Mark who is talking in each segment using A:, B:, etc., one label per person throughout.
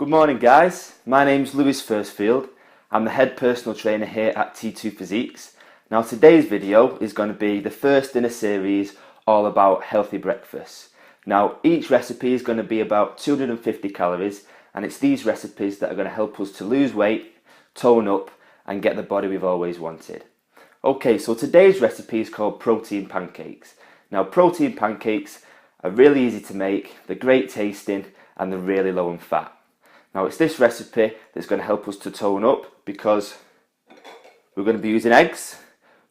A: Good morning guys, my name's Lewis Firstfield. I'm the head personal trainer here at T2 Physiques. Now today's video is going to be the first in a series all about healthy breakfasts. Now each recipe is going to be about 250 calories and it's these recipes that are going to help us to lose weight, tone up and get the body we've always wanted. Okay, so today's recipe is called protein pancakes. Now protein pancakes are really easy to make, they're great tasting and they're really low in fat. Now it's this recipe that's going to help us to tone up because we're going to be using eggs,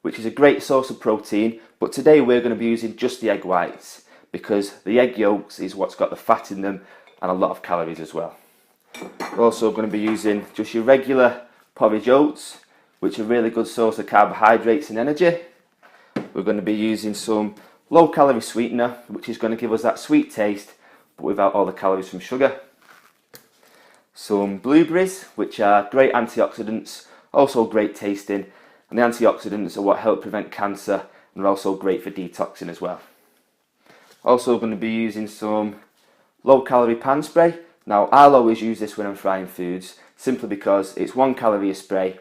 A: which is a great source of protein, but today we're going to be using just the egg whites because the egg yolks is what's got the fat in them and a lot of calories as well. We're also going to be using just your regular porridge oats, which are a really good source of carbohydrates and energy. We're going to be using some low calorie sweetener, which is going to give us that sweet taste but without all the calories from sugar. Some blueberries, which are great antioxidants, also great tasting, and the antioxidants are what help prevent cancer and are also great for detoxing as well. Also going to be using some low calorie pan spray. Now I'll always use this when I'm frying foods simply because it's 1 calorie a spray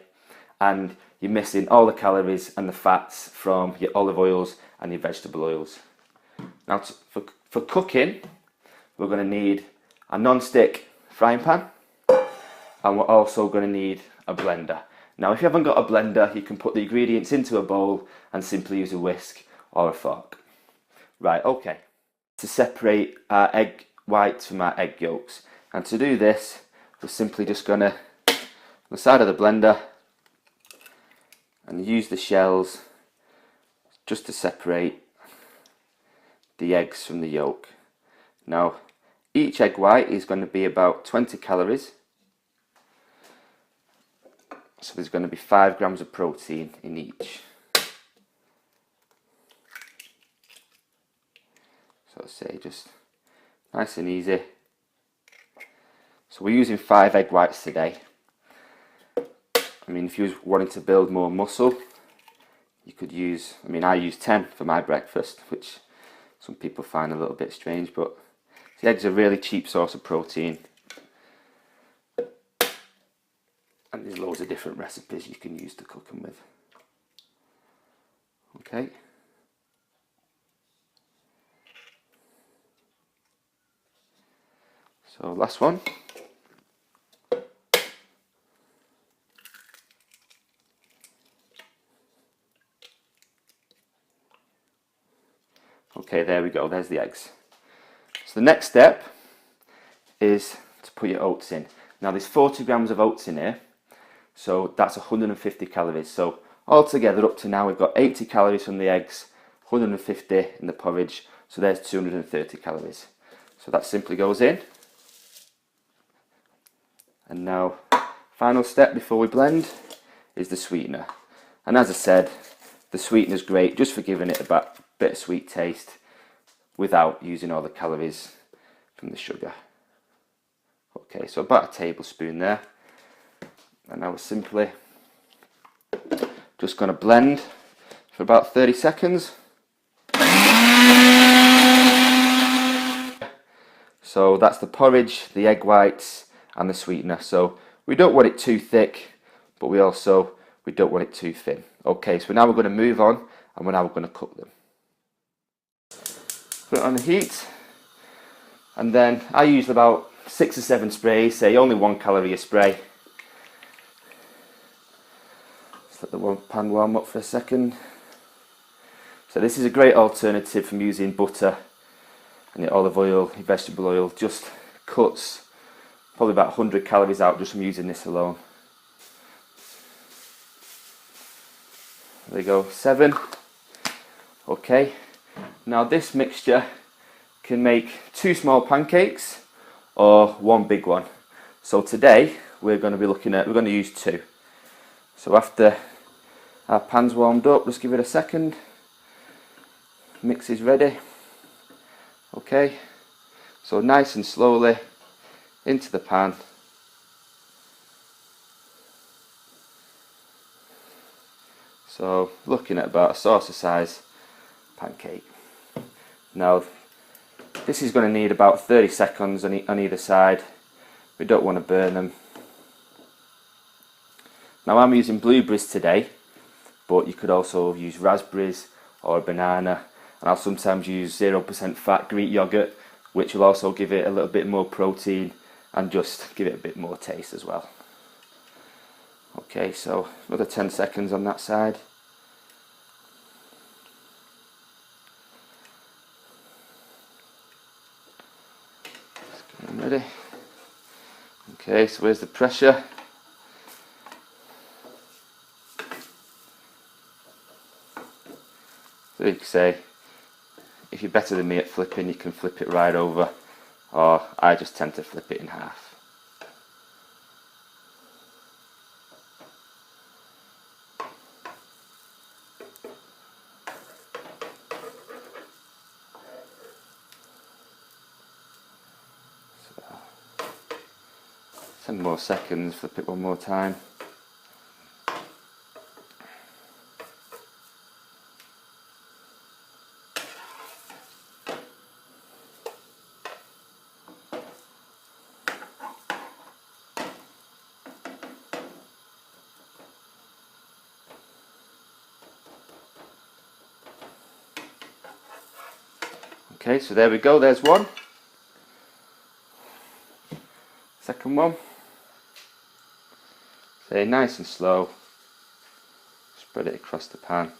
A: and you're missing all the calories and the fats from your olive oils and your vegetable oils. Now for cooking we're going to need a non-stick frying pan. And we're also going to need a blender. Now if you haven't got a blender, you can put the ingredients into a bowl and simply use a whisk or a fork. Right, okay. To separate our egg whites from our egg yolks. And to do this, we're simply just going to, on the side of the blender, and use the shells just to separate the eggs from the yolk. Now, each egg white is going to be about 20 calories. So there's going to be 5 grams of protein in each. So say just nice and easy. So we're using 5 egg whites today. I mean if you was wanting to build more muscle, you could use, I use 10 for my breakfast, which some people find a little bit strange, but the eggs are a really cheap source of protein. And there's loads of different recipes you can use to cook them with. Okay. So last one. Okay, there we go, there's the eggs. So the next step is to put your oats in. Now there's 40 grams of oats in here. So that's 150 calories. So altogether up to now we've got 80 calories from the eggs, 150 in the porridge, so there's 230 calories. So that simply goes in. And now, final step before we blend is the sweetener. And as I said, the sweetener's great just for giving it a bit of sweet taste without using all the calories from the sugar. Okay, so about a tablespoon there. And now we're simply just going to blend for about 30 seconds. So that's the porridge, the egg whites and the sweetener. So we don't want it too thick, but we don't want it too thin. Okay, so now we're going to move on and we're going to cook them. Put it on the heat and then I use about 6 or 7 sprays, say only 1 calorie a spray. Let the pan warm up for a second. So this is a great alternative from using butter and your olive oil, your vegetable oil. Just cuts probably about 100 calories out just from using this alone. There we go, 7. Okay, now this mixture can make 2 small pancakes or 1 big one. So today we're going to use 2. So after our pan's warmed up, just give it a second. Mix is ready. Okay, so nice and slowly into the pan. So looking at about a saucer size pancake. Now this is going to need about 30 seconds on either side. We don't want to burn them. Now I'm using blueberries today, but you could also use raspberries or a banana, and I'll sometimes use 0% fat Greek yogurt, which will also give it a little bit more protein and just give it a bit more taste as well. Okay, so another 10 seconds on that side. Just ready. Okay, so where's the pressure? So you can say, if you're better than me at flipping, you can flip it right over, or I just tend to flip it in half. So, 10 more seconds, flip it one more time. Okay, so there we go, there's one. Second one. Say nice and slow. Spread it across the pan.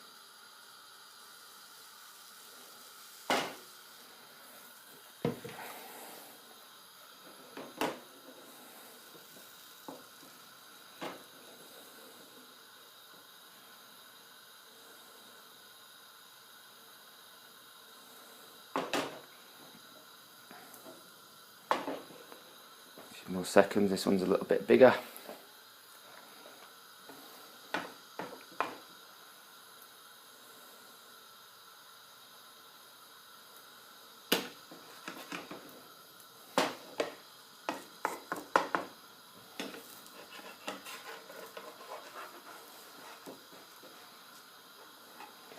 A: More seconds, this one's a little bit bigger.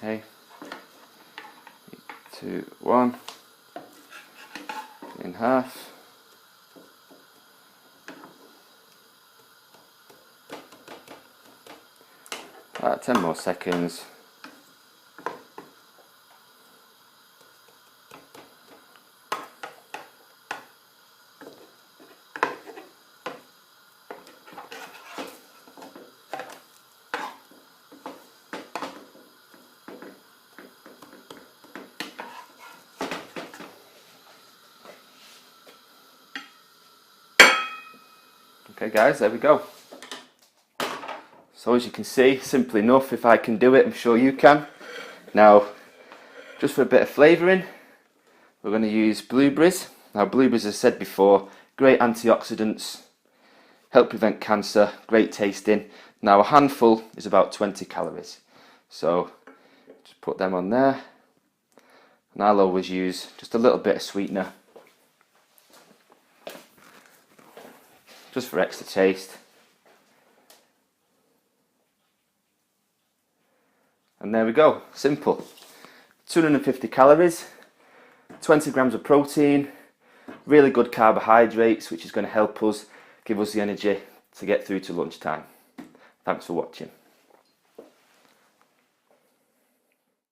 A: Okay, 3, 2, 1, in half. About 10 more seconds. Okay guys, there we go. So as you can see, simple enough. If I can do it, I'm sure you can. Now, just for a bit of flavouring, we're going to use blueberries. Now blueberries, as I said before, great antioxidants, help prevent cancer, great tasting. Now a handful is about 20 calories. So just put them on there. And I'll always use just a little bit of sweetener, just for extra taste. And there we go, simple. 250 calories, 20 grams of protein, really good carbohydrates, which is going to help us, give us the energy to get through to lunchtime. Thanks for watching.